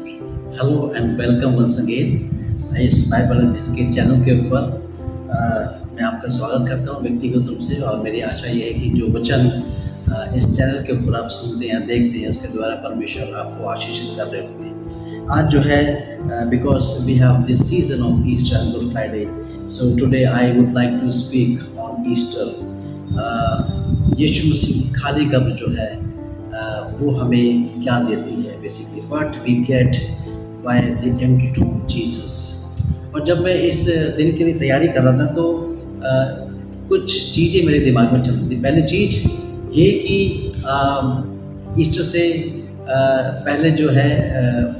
Hello and welcome once again इस Bible अध्ययन के चैनल के ऊपर। मैं आपका स्वागत करता हूं व्यक्तिगत रूप से, और मेरी आशा ये है कि जो वचन इस चैनल के ऊपर आप सुनते हैं, देखते हैं, उसके द्वारा परमेश्वर आपको आशीषित कर रहे होंगे। आज जो है because we have this season of Easter and Good Friday, so today I would like to speak on Easter. Yeshu Masih खाली कब्र जो है वो हमें क्या देती है, basically what we get by the empty tomb Jesus. और जब मैं इस दिन के लिए तैयारी कर रहा था तो कुछ चीज़ें मेरे दिमाग में चल रही थी। पहली चीज़ ये कि ईस्टर से पहले जो है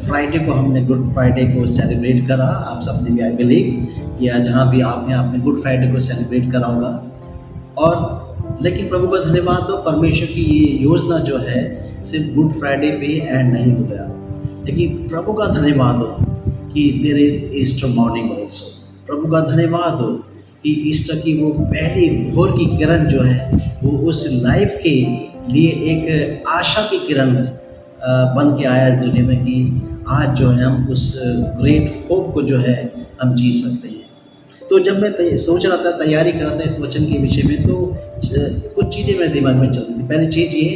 फ्राइडे को हमने गुड फ्राइडे को सेलिब्रेट करा। आप सबने भी आई बिलीव, या जहाँ भी आपने गुड फ्राइडे को सेलिब्रेट करा होगा। और लेकिन प्रभु का धन्यवाद हो, परमेश्वर की ये योजना जो है सिर्फ गुड फ्राइडे पे एंड नहीं हो गया, लेकिन प्रभु का धन्यवाद हो कि there is Easter morning also. प्रभु का धन्यवाद हो कि ईस्टर की वो पहली भोर की किरण जो है वो उस लाइफ के लिए एक आशा की किरण बन के आया इस दुनिया में, कि आज जो है हम उस ग्रेट होप को जो है हम जी सकते हैं। तो जब मैं सोच रहा था, तैयारी कर रहा था इस वचन के विषय में, तो कुछ चीज़ें मेरे दिमाग में चल रही थी। पहली चीज़ ये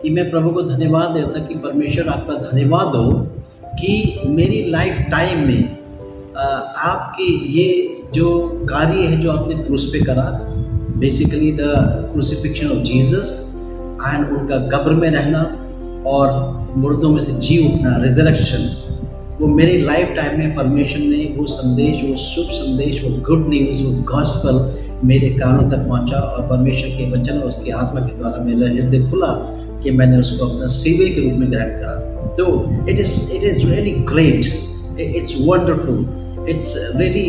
कि मैं प्रभु को धन्यवाद देता कि परमेश्वर आपका धन्यवाद हो कि मेरी लाइफ टाइम में आपकी ये जो कार्य है जो आपने क्रूस पे करा, basically the crucifixion of Jesus and उनका कब्र में रहना और मुर्दों में से जी उठना, रिजरेक्शन, वो मेरे लाइफ टाइम में परमेश्वर ने वो संदेश, वो शुभ संदेश, वो गुड न्यूज़, वो गॉस्पल मेरे कानों तक पहुंचा। और परमेश्वर के वचन और उसके आत्मा के द्वारा मेरा हृदय खुला कि मैंने उसको अपना सेवियर के रूप में ग्रहण करा। तो it is really great, it's wonderful, it's really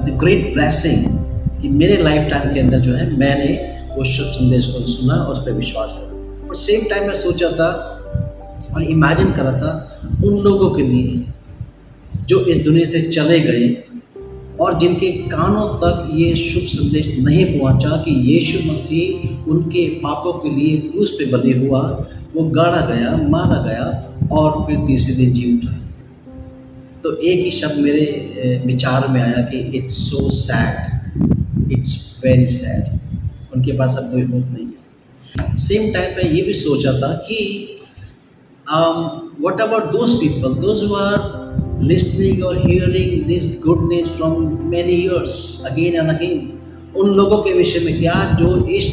the great blessing कि मेरे लाइफ टाइम के अंदर जो है मैंने वो शुभ संदेश को सुना और उस पर विश्वास करा। और सेम टाइम मैं सोचा था और इमेजिन कर रहा था उन लोगों के लिए जो इस दुनिया से चले गए और जिनके कानों तक ये शुभ संदेश नहीं पहुंचा कि यीशु मसीह उनके पापों के लिए क्रूस पे बलि हुआ, वो गाड़ा गया, मारा गया और फिर तीसरे दिन जी उठा। तो एक ही शब्द मेरे विचार में आया कि it's so sad, it's very sad. उनके पास अब कोई होप नहीं है। सेम टाइम में ये भी सोचा था कि what about those people, those who are listening or hearing this goodness from many years again and again? उन लोगों के विषय में क्या जो इस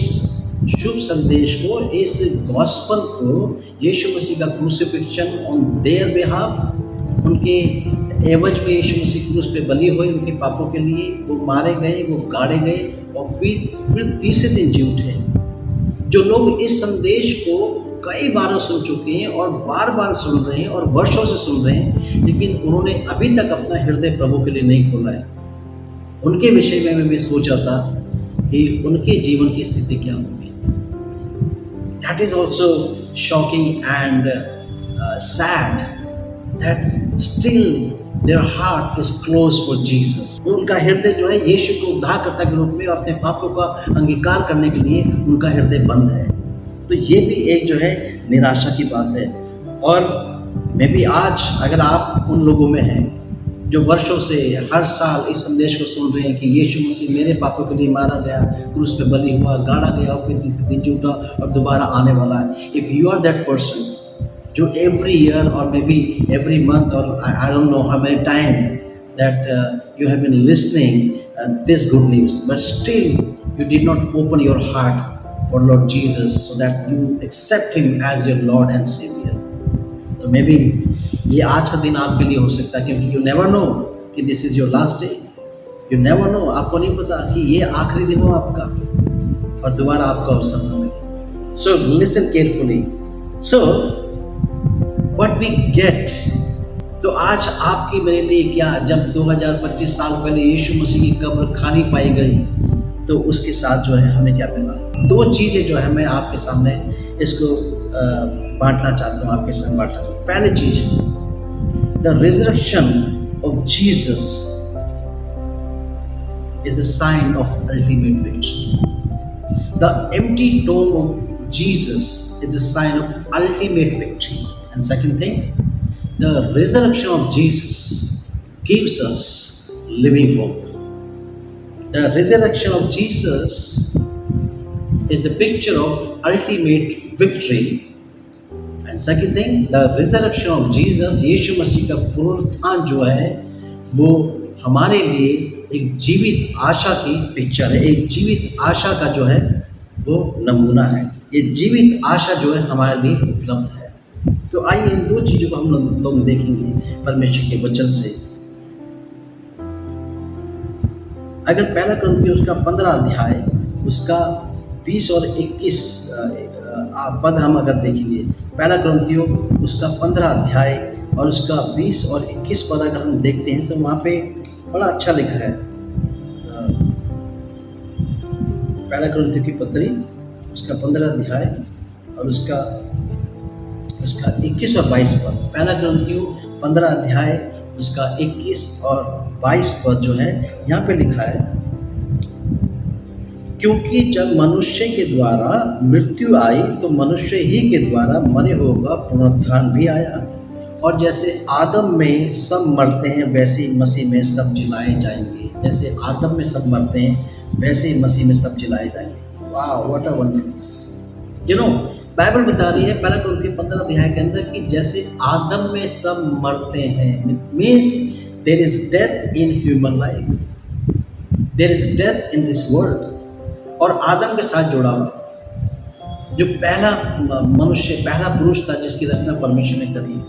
शुभ संदेश को, इस गॉस्पल को, यीशु मसीह का क्रूसिफिक्शन ऑन देयर बिहाफ, उनके एवज में यीशु मसीह क्रूस पे बलि हुए उनके पापों के लिए, वो मारे गए, वो गाड़े गए और फिर तीसरे दिन जी उठे। जो लोग इस संदेश को कई बार सुन चुके हैं और बार बार सुन रहे हैं और वर्षों से सुन रहे हैं, लेकिन उन्होंने अभी तक अपना हृदय प्रभु के लिए नहीं खोला है, उनके विषय में मैं भी सोचा था कि उनके जीवन की स्थिति क्या होगी। That is also shocking and sad that still their heart is close for Jesus. उनका हृदय जो है यीशु को उद्धारकर्ता के रूप में अपने पापों का अंगीकार करने के लिए उनका हृदय बंद है। तो ये भी एक जो है निराशा की बात है। और मैं भी आज अगर आप उन लोगों में हैं जो वर्षों से हर साल इस संदेश को सुन रहे हैं कि यीशु मसीह मेरे पापों के लिए मारा गया, क्रूस पे बलि हुआ, गाड़ा गया और फिर तीसरे दिन जी उठा और दोबारा आने वाला है, if you are that person जो एवरी ईयर और मे बी एवरी मंथ और I don't know how many time that you have been listening this good news, but still you did not open your heart for Lord Jesus so that you accept him as your Lord and Savior. तो may be ये आज का दिन आपके लिए हो सकता है, क्योंकि you never know कि this is your last day. You never know, आपको नहीं पता कि ये आखिरी दिन हो आपका और दोबारा आपका अवसर न मिले। So listen carefully. So what we get, तो आज आपकी मेरे लिए क्या, जब 2025 साल पहले यीशु मसीह की कब्र खाली पाई गई तो उसके साथ जो है हमें क्या मिला। दो चीज़ें जो है मैं आपके सामने इसको बांटना चाहता हूँ, आपके साथ बांटना चाहता हूँ। पहली चीज, the resurrection of Jesus is a sign of ultimate victory. The empty tomb of Jesus is a sign of ultimate victory. And second thing, The resurrection of Jesus gives us living hope. The resurrection of Jesus is the picture of ultimate victory. And second thing, the resurrection of Jesus, यीशु मसीह का पुनरुत्थान जो है वो हमारे लिए एक जीवित आशा की पिक्चर है, एक जीवित आशा का जो है वो नमूना है। ये जीवित आशा जो है हमारे लिए उपलब्ध है। तो आइए इन दो चीज़ों को हम लोग देखेंगे परमेश्वर के वचन से। अगर पहला कुरिन्थियों उसका 15 अध्याय उसका 20 और 21 पद हम अगर देखेंगे, पहला कुरिन्थियों उसका 15 अध्याय और उसका 20 और 21 पद अगर हम देखते हैं तो वहाँ पे बड़ा अच्छा लिखा है। पहला कुरिन्थियों की पत्री उसका 15 अध्याय और उसका 21 और 22 पद। पहला कुरिन्थियों 15 अध्याय उसका 21 और 22 पद जो है यहाँ पे लिखा है, क्योंकि जब मनुष्य के द्वारा मृत्यु आई तो मनुष्य ही के द्वारा मरे हुओं का पुनरुत्थान भी आया। और जैसे आदम में सब मरते हैं वैसे ही मसीह में सब जिलाए जाएंगे। जैसे आदम में सब मरते हैं वैसे ही मसीह में सब जिलाए जाएंगे। वाह, what a wonderful. You know, Bible बता रही है पहला कुरिन्थियों 15 अध्याय के अंदर कि जैसे आदम में सब मरते हैं, means there is death in human life, there is death in this world. और आदम के साथ जुड़ा हुआ जो पहला मनुष्य, पहला पुरुष था जिसकी रचना परमेश्वर ने करी,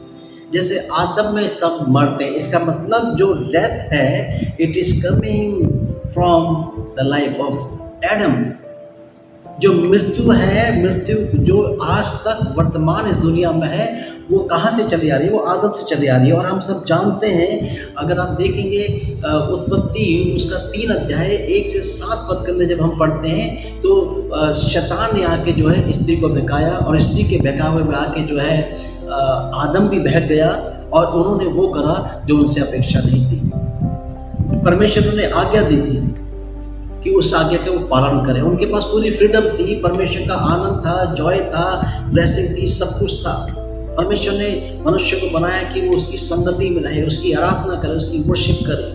जैसे आदम में सब मरते हैं, इसका मतलब जो डेथ है it is coming from the life of Adam. जो मृत्यु है, मृत्यु जो आज तक वर्तमान इस दुनिया में है वो कहाँ से चली आ रही है? वो आदम से चली आ रही है। और हम सब जानते हैं, अगर आप देखेंगे उत्पत्ति उसका 3 अध्याय 1 से 7 पद के अंदर जब हम पढ़ते हैं तो शैतान ने आके जो है स्त्री को बहकाया और स्त्री के बहकावे में आके जो है आदम भी बहक गया और उन्होंने वो करा जो उनसे अपेक्षा नहीं थी। परमेश्वर ने आज्ञा दी थी कि उस आज्ञा का वो पालन करें। उनके पास पूरी फ्रीडम थी, परमेश्वर का आनंद था, जॉय था, ब्लेसिंग थी, सब कुछ था। परमेश्वर ने मनुष्य को बनाया कि वो उसकी संगति में रहे, उसकी आराधना करे, उसकी वर्शिप करे।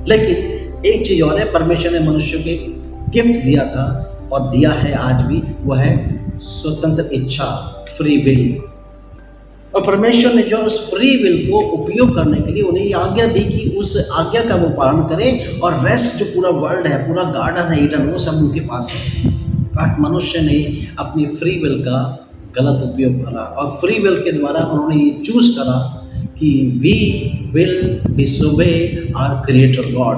लेकिन एक चीज़ और है, परमेश्वर ने मनुष्य को एक गिफ्ट दिया था और दिया है आज भी, वो है स्वतंत्र इच्छा, फ्री विल। और परमेश्वर ने जो उस फ्री विल को उपयोग करने के लिए उन्हें ये आज्ञा दी कि उस आज्ञा का वो पालन करें और रेस्ट जो पूरा वर्ल्ड है, पूरा गार्डन है ईडन, वो सब उनके पास है। बट मनुष्य ने अपनी फ्री विल का गलत उपयोग करा और फ्री विल के द्वारा उन्होंने ये चूज करा कि we will disobey our creator God,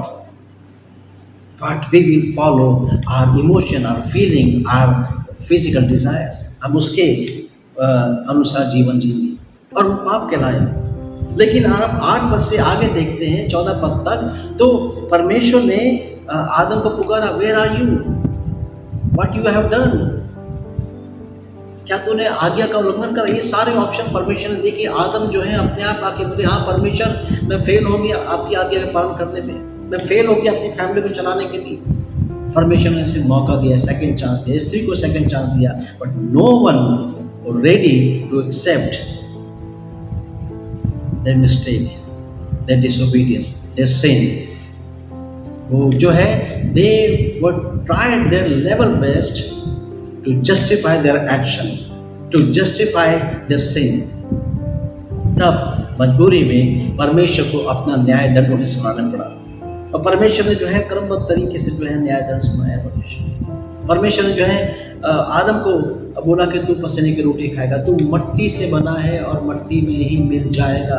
but we will follow our emotion, our feeling, our physical desire. हम उसके अनुसार जीवन जिएंगे और वो पाप कहलाए। लेकिन आप 8 पद से आगे देखते हैं 14 पद तक, तो परमेश्वर ने आदम को पुकारा, where are you, what you have done, क्या तूने आज्ञा का उल्लंघन करा? ये सारे ऑप्शन परमेश्वर ने देखे। आदम जो है अपने आप आके बोले, हाँ परमेश्वर मैं फेल हो गया आपकी आज्ञा का पालन करने में, मैं फेल हो गया अपनी फैमिली को चलाने के लिए। परमेश्वर ने इसे मौका दिया, सेकंड चांस दिया, स्त्री को सेकंड चांस दिया, but no one ready to accept their mistake, their disobedience, their sin. वो जो है they were tried their level best to justify their action, to justify their sin. तब मजबूरी में परमेश्वर को अपना न्याय दंड उन्हें सुनाना पड़ा और परमेश्वर ने जो है क्रमबद्ध तरीके से जो है न्याय दंड सुनाया। परमेश्वर ने जो है आदम को बोला कि तू पसीने की रोटी खाएगा, तू मट्टी से बना है और मट्टी में ही मिल जाएगा,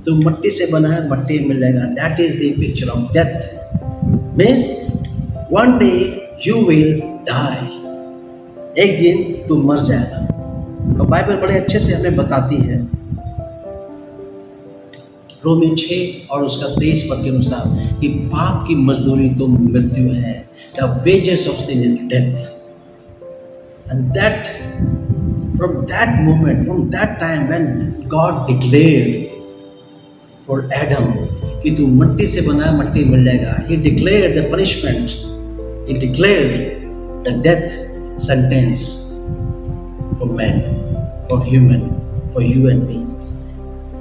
तू मट्टी से बना है मट्टी में मिल जाएगा। That is the picture of death, means one day you will die, एक दिन तू मर जाएगा। और बाइबल बड़े अच्छे से हमें बताती है रोमी 6 और उसका 23 पद के अनुसार कि पाप की मजदूरी तो मृत्यु है, the wages of sin is death. And that, from that moment, from that time when God declared for Adam कि तू मट्टी से बना है मट्टी मिल जाएगा, He declared the punishment, He declared the death sentence for man, for human, for you and me.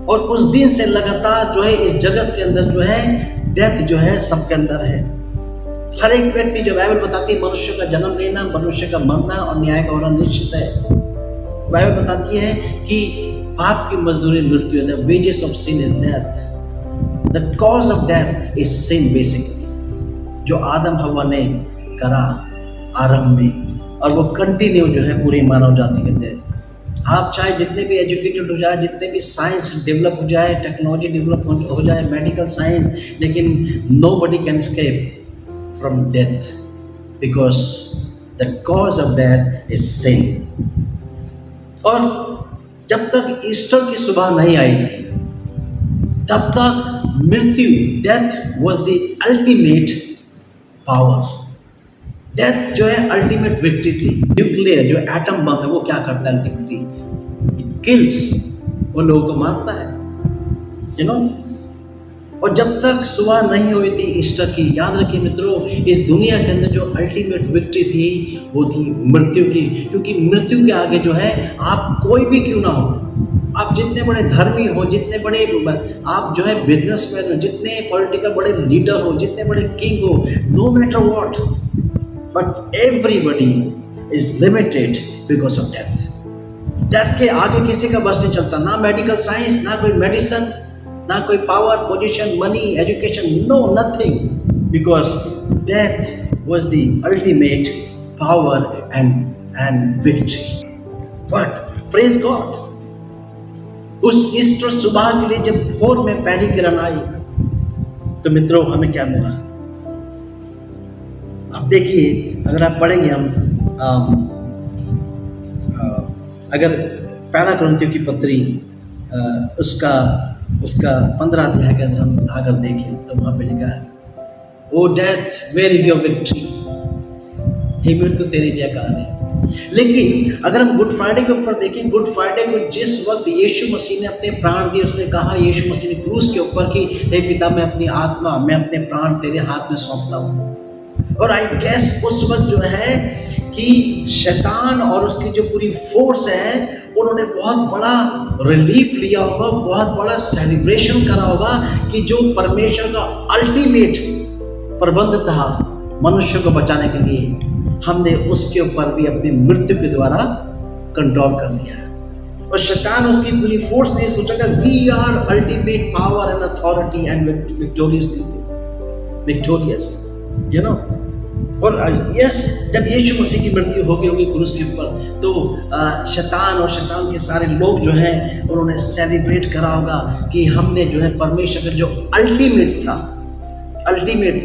और उस दिन से लगातार जो है इस जगत के अंदर जो है डेथ जो है सबके अंदर है। हर एक व्यक्ति, जो बाइबल बताती है, मनुष्य का जन्म लेना, मनुष्य का मरना और न्याय का होना निश्चित है। बाइबल बताती है कि पाप की मजदूरी मृत्यु है। The wages of sin is death, the cause of death is sin basically, जो आदम हवा ने करा आरंभ में, और वो कंटिन्यू जो है पूरी मानव जाति के अंदर। आप चाहे जितने भी एजुकेटेड हो जाए, जितने भी साइंस डेवलप हो जाए, टेक्नोलॉजी डेवलप हो जाए, मेडिकल साइंस, लेकिन nobody can escape from death, because the cause of death is sin. और जब तक ईस्टर की सुबह नहीं आई थी, तब तक मृत्यु, death was the ultimate power. Death जो है अल्टीमेट विक्ट्री थी। न्यूक्लियर जो एटम बम है वो क्या करता है अल्टीमेटली? इट किल्स, वो लोगों को मारता है, यू नो। और जब तक सुबह नहीं हुई थी ईस्टर की, याद रखिए मित्रों, इस दुनिया के अंदर जो अल्टीमेट विक्ट्री थी वो थी मृत्यु की। क्योंकि मृत्यु के आगे जो है आप कोई भी क्यों ना हो, आप जितने बड़े धर्मी हो, जितने बड़े आप जो है बिजनेसमैन हो, जितने पॉलिटिकल बड़े लीडर हो, जितने बड़े किंग हो, no matter what, but everybody is limited because of death. Death के आगे किसी का बस नहीं चलता, ना मेडिकल साइंस, ना कोई मेडिसिन, ना कोई power, position, money, education, no nothing, because death was the ultimate power and victory. But praise God, उस ईस्टर सुबह के लिए जब भोर में पहली किरण आई, तो मित्रों हमें क्या मिला? अब देखिए, अगर आप पढ़ेंगे हम अगर पहला कुरिन्थियों की पत्री उसका 15 अध्याय के अंदर हम अगर देखें तो वहाँ पे लिखा है, O death where is your victory, हे मृत्यु तेरी जय कहाँ है। लेकिन अगर हम गुड फ्राइडे के ऊपर देखें, गुड फ्राइडे को जिस वक्त यीशु मसीह ने अपने प्राण दिए, उसने कहा, यीशु मसीह ने क्रूस के ऊपर कि हे पिता, मैं अपनी आत्मा, मैं अपने प्राण तेरे हाथ में सौंपता हूँ। और आई गेस उस वक्त जो है कि शैतान और उसकी जो पूरी फोर्स है, उन्होंने बहुत बड़ा रिलीफ लिया होगा, बहुत बड़ा सेलिब्रेशन करा होगा कि जो परमेश्वर का अल्टीमेट प्रबंध था मनुष्य को बचाने के लिए, हमने उसके ऊपर भी अपनी मृत्यु के द्वारा कंट्रोल कर लिया। और शैतान उसकी पूरी फोर्स ने सोचा कि we are ultimate power and authority and victorious, you know. और यस, जब यीशु मसीह की मृत्यु हो गई होगी क्रूस के ऊपर, तो शैतान और शैतान के सारे लोग जो हैं उन्होंने सेलिब्रेट करा होगा कि हमने जो है परमेश्वर का जो अल्टीमेट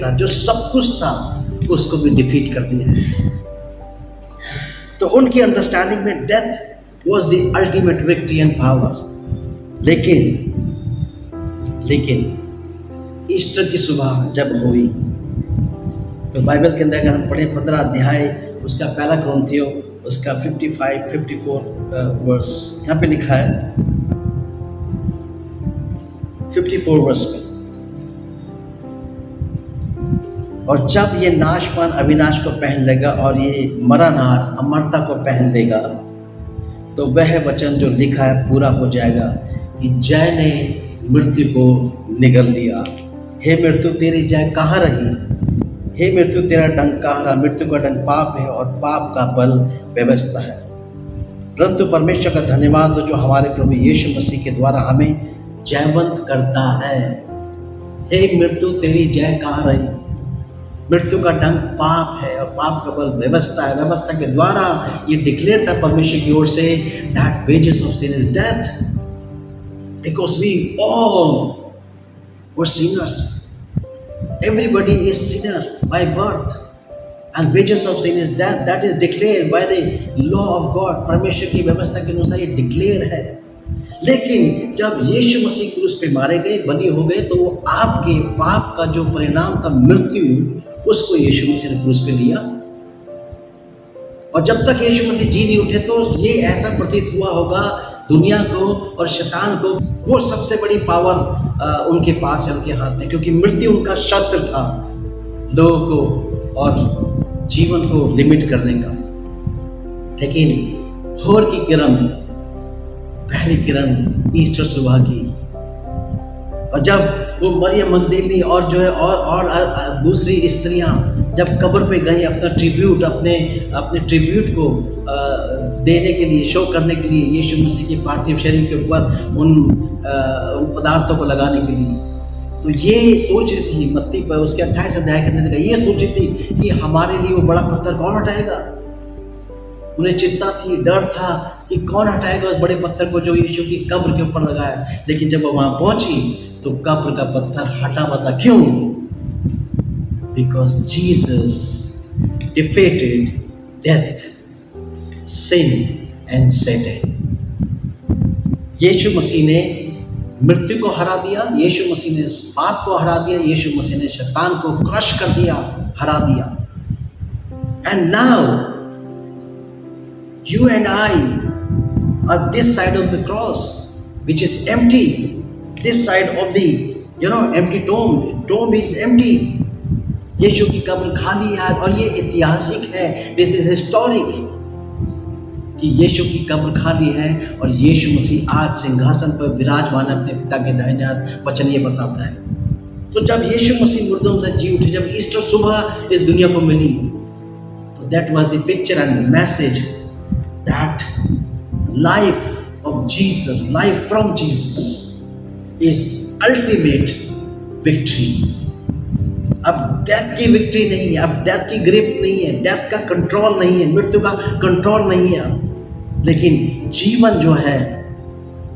था, जो सब कुछ था, उसको भी डिफीट कर दिया है। तो उनकी अंडरस्टैंडिंग में death was the ultimate victory and power. लेकिन ईस्टर की सुबह जब हुई, तो बाइबल के अंदर अगर हम पढ़ें 15 अध्याय उसका पहला कुरिन्थियों उसका 54 वर्स, यहाँ पे लिखा है 54 वर्स में, और जब ये नाशवान अविनाश को पहन लेगा और ये मरणहार अमरता को पहन लेगा, तो वह वचन जो लिखा है पूरा हो जाएगा कि जय ने मृत्यु को निगल लिया। हे मृत्यु तेरी जय कहाँ रही? हे मृत्यु तेरा डंक कहाँ रहा? मृत्यु का डंक पाप है और पाप का बल व्यवस्था है। परंतु परमेश्वर का धन्यवाद हो जो हमारे प्रभु यीशु मसीह के द्वारा हमें जयवंत करता है। हे मृत्यु तेरी जय कहाँ रही? मृत्यु का डंक पाप है और पाप का बल व्यवस्था है। व्यवस्था के द्वारा ये डिक्लेयर था परमेश्वर की ओर से that wages of sin is death, because we all were sinners. Everybody is sinner by birth, and wages of sin is death. That is declared by the law of God. परमेश्वर की व्यवस्था के अनुसार ये डिक्लेयर है। लेकिन जब यीशु मसीह क्रूस पे मारे गए, बलि हो गए, तो वो आपके पाप का जो परिणाम था मृत्यु, उसको यीशु मसीह ने क्रूस पे लिया। और जब तक यीशु मसीह जी नहीं उठे, तो ये ऐसा प्रतीत हुआ होगा दुनिया को और शैतान को, वो सबसे बड़ी पावर उनके पास है, उनके हाथ में, क्योंकि मृत्यु उनका शस्त्र था लोगों को और जीवन को लिमिट करने का। लेकिन भोर की किरण पहली किरण ईस्टर सुबह की। और जब वो मरियम मगदलीनी और जो है और दूसरी स्त्रियां जब कब्र पे गई अपने ट्रिब्यूट को देने के लिए, शो करने के लिए, यीशु मसीह के पार्थिव शरीर के ऊपर उन पदार्थों को लगाने के लिए, तो ये सोच रही थी मत्ती पर उसके 28 अध्याय के अंदर ये सोच रही थी कि हमारे लिए वो बड़ा पत्थर कौन हटाएगा। उन्हें चिंता थी, डर था कि कौन हटाएगा उस बड़े पत्थर को जो यीशु की कब्र के ऊपर लगाया। लेकिन जब वो वहां पहुंची तो कब्र का पत्थर हटा हुआ था। क्यों? Because Jesus defeated death, sin and Satan. Yeshu Masih ने मृत्यु को हरा दिया, यीशु मसीह ने पाप को हरा दिया, यीशु मसीह ने शैतान को क्रश कर दिया, हरा दिया। And now you and I are this side of the cross, which is empty. This side of the empty tomb. Tomb is empty. यीशु की कब्र खाली है और ये ऐतिहासिक है, दिस इज हिस्टोरिक कि यीशु की कब्र खाली है और यीशु मसीह आज सिंहासन पर विराजमान है अपने पिता के दाहिने हाथ। वचन ये बताता है। तो जब यीशु मसीह मुर्दों से जी उठे, जब ईस्टर सुबह इस दुनिया को मिली, तो that was the picture and message that life of Jesus, life from Jesus is ultimate victory. अब डेथ की विक्ट्री नहीं है, अब डेथ की गिरफ्त नहीं है, डेथ का कंट्रोल नहीं है, मृत्यु का कंट्रोल नहीं है, लेकिन जीवन जो है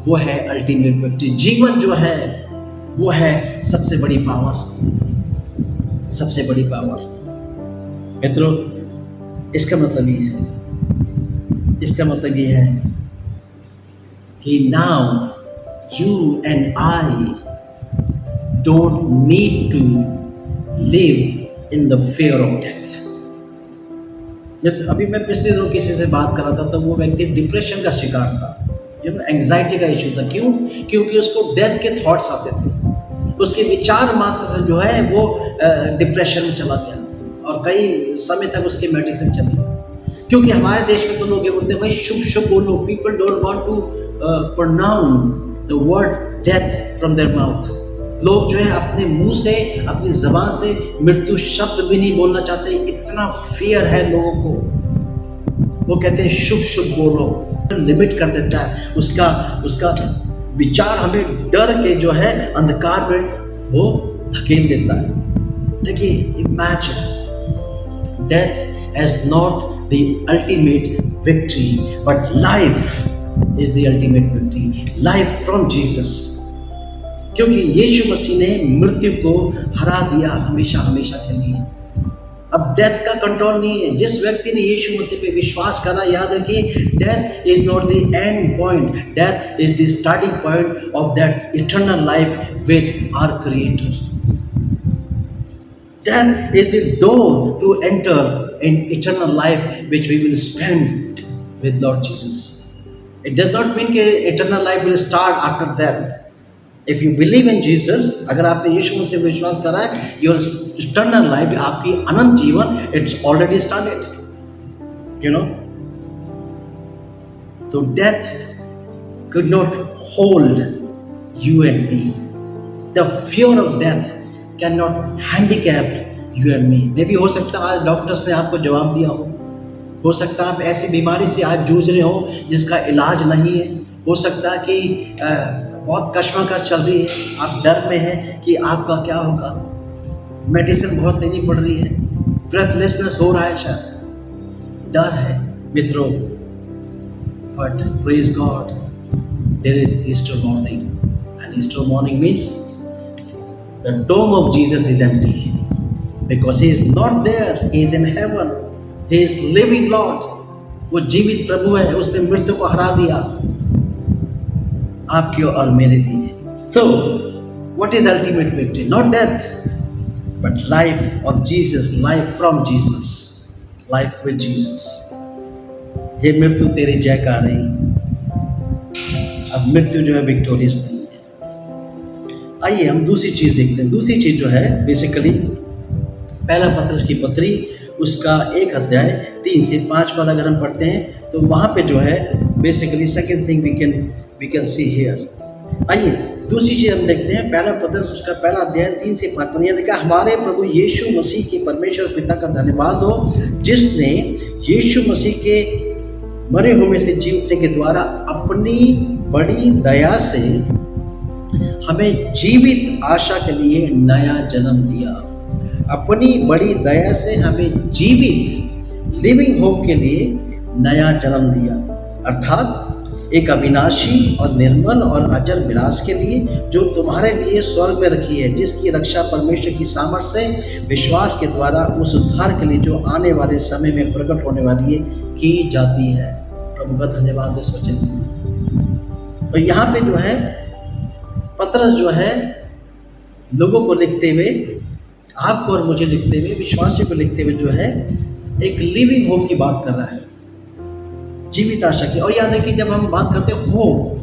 वो है अल्टीमेट विक्ट्री। जीवन जो है वो है सबसे बड़ी पावर, सबसे बड़ी पावर। मित्रों, इसका मतलब ये है, इसका मतलब ये है कि now you and I don't need to live in the fear of death. अभी मैं पिछले दिनों किसी से बात कर रहा था, तो वो व्यक्ति डिप्रेशन का शिकार था, एंग्जाइटी का इशू था। क्यों? क्योंकि उसको डेथ के थॉट्स आते थे, उसके विचार मात्र से जो है वो डिप्रेशन में चला गया और कई समय तक उसकी मेडिसिन चली। क्योंकि हमारे देश में तो लोग ये बोलते हैं भाई शुभ शुभ बोलो, people don't want to pronounce the word death from their mouth. लोग जो है अपने मुंह से, अपनी जबान से मृत्यु शब्द भी नहीं बोलना चाहते, इतना फियर है लोगों को। वो कहते हैं शुभ शुभ बोलो, लिमिट कर देता है उसका विचार, हमें डर के जो है अंधकार में वो धकेल देता है। देखिए, imagine death as not the ultimate victory, but life is the ultimate victory, life from Jesus. क्योंकि यीशु मसीह ने मृत्यु को हरा दिया हमेशा हमेशा के लिए। अब डेथ का कंट्रोल नहीं है। जिस व्यक्ति ने यीशु मसीह पे विश्वास करा, याद रखिए, death is not the end point, death is the starting point of that eternal life with our creator. Death is the door to enter in eternal life which we will spend with Lord Jesus. It does not mean that eternal life will start after death. If you believe in Jesus, अगर आपने यीशु मसीह पे विश्वास करा है, your eternal life, आपकी अनंत जीवन, it's already started. You know? So death could not hold you and me. The fear of death cannot handicap you and me. मे भी हो सकता है आज डॉक्टर्स ने आपको जवाब दिया हो सकता है आप ऐसी बीमारी से आज जूझ रहे हो जिसका इलाज नहीं है, हो सकता है कि बहुत कश्मकश चल रही है, आप डर में हैं कि आपका क्या होगा, मेडिसिन बहुत लेनी पड़ रही है, ब्रेथलेसनेस हो रहा है, शायद डर है मित्रों। But praise God, there is Easter morning, and Easter morning means the tomb of Jesus is empty because he is not there, he is in heaven, he is living Lord. वो जीवित प्रभु है, उसने मृत्यु को हरा दिया आपके और मेरे लिए। So what is ultimate victory? Not death, but life of Jesus, life from Jesus, life with Jesus. हे मृत्यु तेरी जयकार नहीं, अब मृत्यु जो है विक्टोरियस नहीं। आइए हम दूसरी चीज़ देखते हैं। दूसरी चीज़ जो है बेसिकली पहला पत्रस की पत्री उसका 1 अध्याय 3 से 5 पद अगर हम पढ़ते हैं तो वहाँ पे जो है basically second thing we can we can see here. आइए दूसरी चीज हम देखते हैं, पहला पत्रस उसका पहला अध्याय 3 से 5 पद, लिखा हमारे प्रभु यीशु मसीह के परमेश्वर पिता का धन्यवाद हो, जिसने यीशु मसीह के मरे हुए से जी उठने के द्वारा अपनी बड़ी दया से हमें जीवित आशा के लिए नया जन्म दिया। अपनी बड़ी दया से हमें जीवित लिविंग होप के लिए नया जन्म दिया, अर्थात एक अविनाशी और निर्मल और अजर विलास के लिए, जो तुम्हारे लिए स्वर्ग में रखी है, जिसकी रक्षा परमेश्वर की सामर्थ से विश्वास के द्वारा उस उद्धार के लिए जो आने वाले समय में प्रकट होने वाली है की जाती है। प्रभु का धन्यवाद इस वचन के लिए। तो यहाँ पे जो है पतरस जो है लोगों को लिखते हुए, आपको और मुझे लिखते हुए, विश्वासियों को लिखते हुए जो है एक लिविंग होप की बात कर रहा है, जीवित आशा की। और याद है कि जब हम बात करते हैं hope,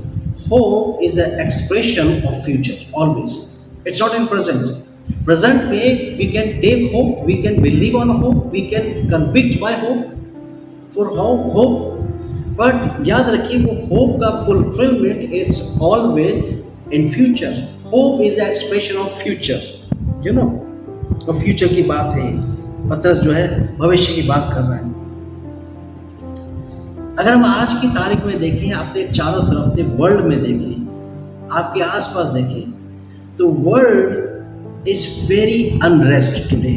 hope is a expression of future always, it's not in present. Present में we can take hope, we can believe on hope, we can convict by hope for hope, but याद रखिए वो होप का fulfilment it's always in future. Hope is the expression of future, you know, और future की बात है। पतरस जो है भविष्य की बात कर रहा है। अगर हम आज की तारीख में देखें, अपने चारों तरफ अपने वर्ल्ड में देखें, आपके आसपास देखें, तो world is very unrest today.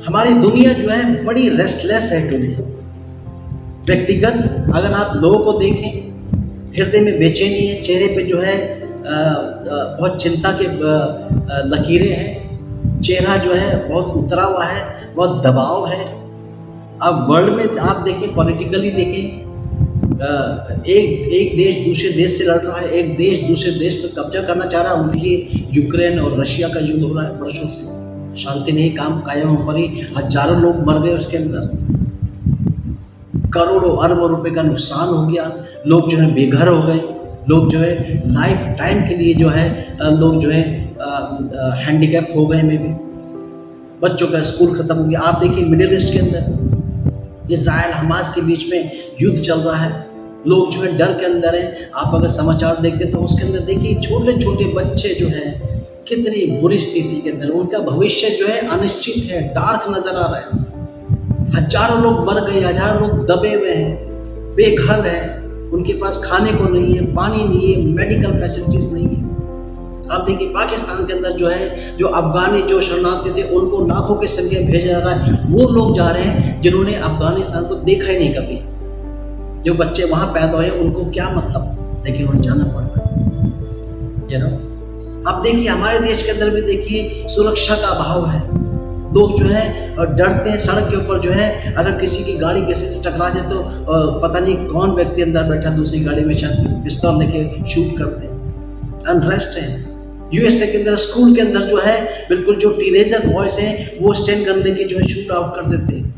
हमारी दुनिया जो है बड़ी रेस्टलेस है टुडे। व्यक्तिगत अगर आप लोगों को देखें, हृदय में बेचैनी है, चेहरे पे जो है बहुत चिंता के लकीरें हैं, चेहरा जो है बहुत उतरा हुआ है, बहुत दबाव है। अब वर्ल्ड में आप देखें, पॉलिटिकली देखें, एक देश दूसरे देश से लड़ रहा है, एक देश दूसरे देश पर कब्जा करना चाह रहा है। उनकी यूक्रेन और रशिया का युद्ध हो रहा है वर्षों से, शांति नहीं काम कायम हो पा रही, हजारों लोग मर गए उसके अंदर, करोड़ों अरबों रुपए का नुकसान हो गया, लोग जो है बेघर हो गए, लोग जो है लाइफ टाइम के लिए जो है लोग जो है हैंडीकैप हो गए में भी, बच्चों का स्कूल खत्म हो गया। आप देखिए मिडिल ईस्ट के अंदर इजराइल हमास के बीच में युद्ध चल रहा है, लोग जो है डर के अंदर हैं। आप अगर समाचार देखते तो उसके अंदर देखिए छोटे छोटे बच्चे जो हैं कितनी बुरी स्थिति के अंदर, उनका भविष्य जो है अनिश्चित है, डार्क नजर आ रहा है। हजारों लोग मर गए, हजारों लोग दबे हुए हैं, बेघर हैं, उनके पास खाने को नहीं है, पानी नहीं है, मेडिकल फैसिलिटीज नहीं है। आप देखिए पाकिस्तान के अंदर जो है, जो अफगानी जो शरणार्थी थे उनको लाखों की संख्या भेजा जा रहा है। वो लोग जा रहे हैं जिन्होंने अफगानिस्तान को देखा ही नहीं कभी, जो बच्चे वहां पैदा हुए उनको क्या मतलब, लेकिन उन्हें जाना पड़ रहा है, यू नो। आप देखिए हमारे देश के अंदर भी देखिए सुरक्षा का अभाव है, लोग जो है डरते हैं। सड़क के ऊपर जो है अगर किसी की गाड़ी किसी से टकरा जाए तो पता नहीं कौन व्यक्ति अंदर बैठा दूसरी गाड़ी में शायद पिस्तौल लेके शूट करते हैं। अनरेस्ट है। यूएसए के अंदर स्कूल के अंदर जो है बिल्कुल जो टीनेजर बॉयज हैं वो स्टैंड गन लेके जो है शूट आउट कर देते हैं।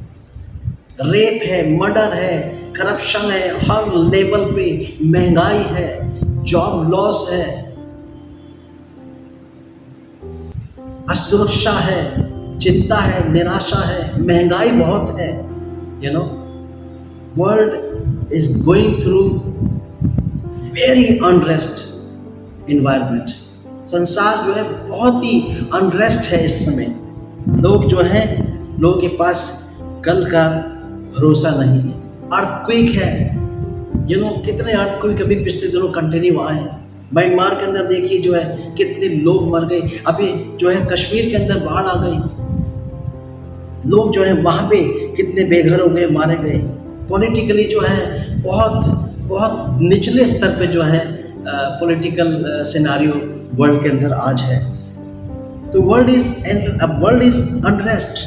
रेप है, मर्डर है, करप्शन है, हर लेवल पे महंगाई है, जॉब लॉस है, असुरक्षा है, चिंता है, निराशा है, महंगाई बहुत है, you know. World is going through very unrest environment. संसार जो है बहुत ही अनरेस्ट है इस समय। लोग जो हैं, लोगों के पास कल का भरोसा नहीं है। अर्थक्वेक है, यू नो, कितने अर्थक्वेक अभी पिछले दिनों कंटिन्यू आए हैं। म्यांमार के अंदर देखिए जो है कितने लोग मर गए, अभी जो है कश्मीर के अंदर बाढ़ आ गई, लोग जो है वहाँ पे कितने बेघर हो गए, मारे गए। पॉलिटिकली जो है बहुत बहुत निचले स्तर पे जो है पॉलिटिकल सिनारियो वर्ल्ड के अंदर आज है। तो वर्ल्ड इज अनरेस्ट।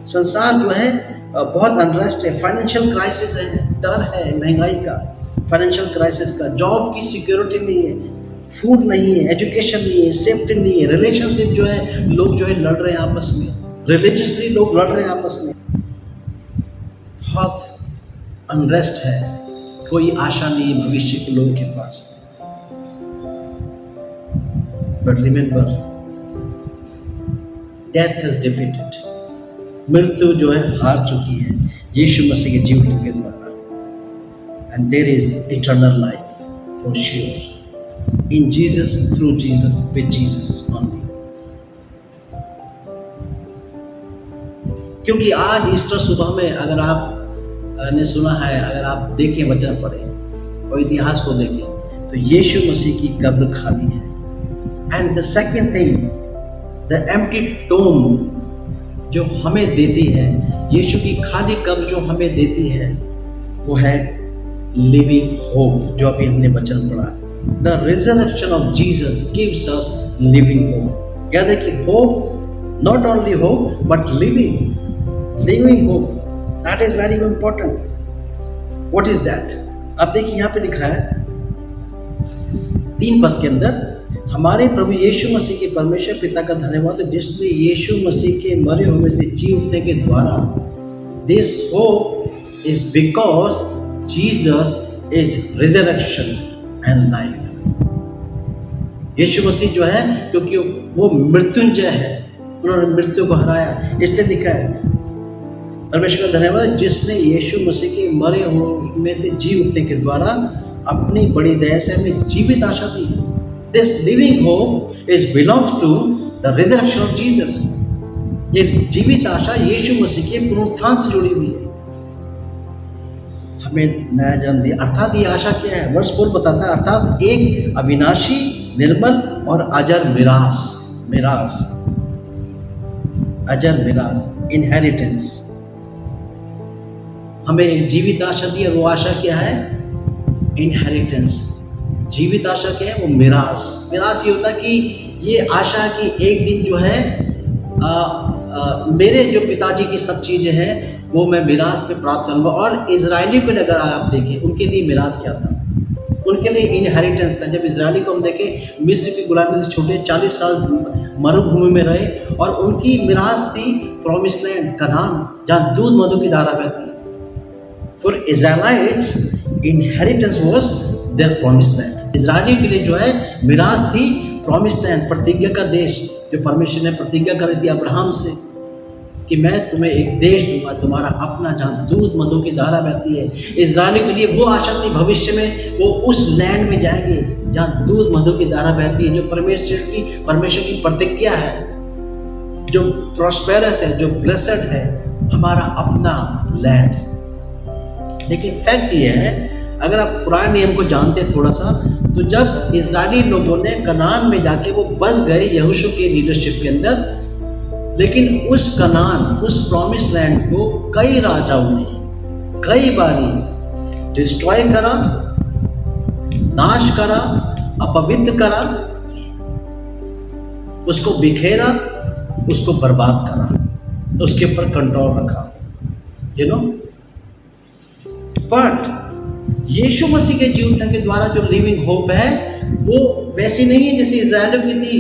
संसार जो है बहुत अनरेस्ट है। फाइनेंशियल क्राइसिस है, डर है महंगाई का, फाइनेंशियल क्राइसिस का, जॉब की सिक्योरिटी नहीं है, फूड नहीं है, एजुकेशन नहीं है, सेफ्टी नहीं है, रिलेशनशिप जो है लोग जो है लड़ रहे हैं आपस में, रिलीजियसली लोग लड़ रहे हैं आपस में। बहुत अनरेस्ट है, कोई आशा नहीं है भविष्य के लोगों के पास। But remember, death has defeated. मृत्यु जो है हार चुकी है यीशु मसीह के जीवन के द्वारा। And there is eternal life for sure. In Jesus, through Jesus, with Jesus only. क्योंकि आज ईस्टर सुबह में अगर आप ने सुना है, अगर आप देखें, वचन पढ़ें और इतिहास को देखें, तो यीशु मसीह की कब्र खाली है. And the second thing, the empty tomb जो हमें देती है, यीशु की खाली कब्र जो हमें देती है, वो है लिविंग होप, जो अभी हमने वचन पढ़ा. The resurrection of Jesus gives us living hope. याद है कि hope, not only hope but living hope. That is very important. What is that? आप देखिए यहाँ पे लिखा है 3 पद के अंदर, हमारे प्रभु यीशु मसीह के परमेश्वर पिता का धन्यवाद जिसने यीशु मसीह के मरे हुए से जी उठने के द्वारा, this hope is because Jesus is resurrection and life. Yeshu Masih जो है, क्योंकि वो मृत्युंजय है, उन्होंने मृत्यु को हराया, इसलिए लिखा है परमेश्वर का धन्यवाद जिसने यीशु मसीह के मरे हुए में से जी उठने के द्वारा अपनी बड़ी दया से हमें जीवित आशा दी. This living hope is belongs to the resurrection of Jesus. ये जीवित आशा यीशु मसीह के पुनरुत्थान से जुड़ी हुई है. हमें नया जन्म दिया. अर्थात ये आशा क्या है? वर्ष 4 बताता है, अर्थात एक अविनाशी, निर्मल और अजर मिरास, इनहेरिटेंस. हमें एक जीवित आशा दी, और वो आशा क्या है? इनहेरिटेंस. जीवित आशा क्या है? वो मिरास ये होता है कि ये आशा कि एक दिन जो है मेरे जो पिताजी की सब चीज़ें हैं वो मैं मिरास में प्राप्त करूँगा. और इजरायली को अगर आप देखें, उनके लिए मिरास क्या था? उनके लिए इनहेरिटेंस था. जब इजरायली को हम देखें, मिस्र की गुलामी से छोटे 40 साल मरुभूमि में रहे, और उनकी मिरास थी प्रॉमिस लैंड, कनान, जहाँ दूध मधु की धारा बहती. For Israelites inheritance was their promise land. Israeli के लिए जो है मिरास थी प्रॉमिस लैंड, प्रतिज्ञा का देश, जो परमेश्वर ने प्रतिज्ञा करी थी अब्राहम से कि मैं तुम्हें एक देश दूंगा, तुम्हारा अपना, जहाँ दूध मधु की धारा बहती है. इजरायली के लिए वो आशा थी भविष्य में वो उस लैंड में जाएंगे जहाँ दूध मधु की धारा बहती है, जो परमेश्वर की प्रतिज्ञा है, जो प्रॉस्पेरस है, जो ब्लेसड है, हमारा अपना लैंड. लेकिन फैक्ट ये है, अगर आप पुराने नियम को जानते थोड़ा सा, तो जब इजरायली लोगों ने कनान में जाके वो बस गए यहोशू के लीडरशिप के अंदर, लेकिन उस कनान, उस प्रॉमिस लैंड को कई राजाओं ने कई बारी डिस्ट्रॉय करा, नाश करा, अपवित्र करा, उसको बिखेरा, उसको बर्बाद करा, उसके ऊपर कंट्रोल रखा. यू नो, बट यीशु मसीह के जीवन के द्वारा जो लिविंग होप है वो वैसी नहीं है जैसे इजराइलियों की थी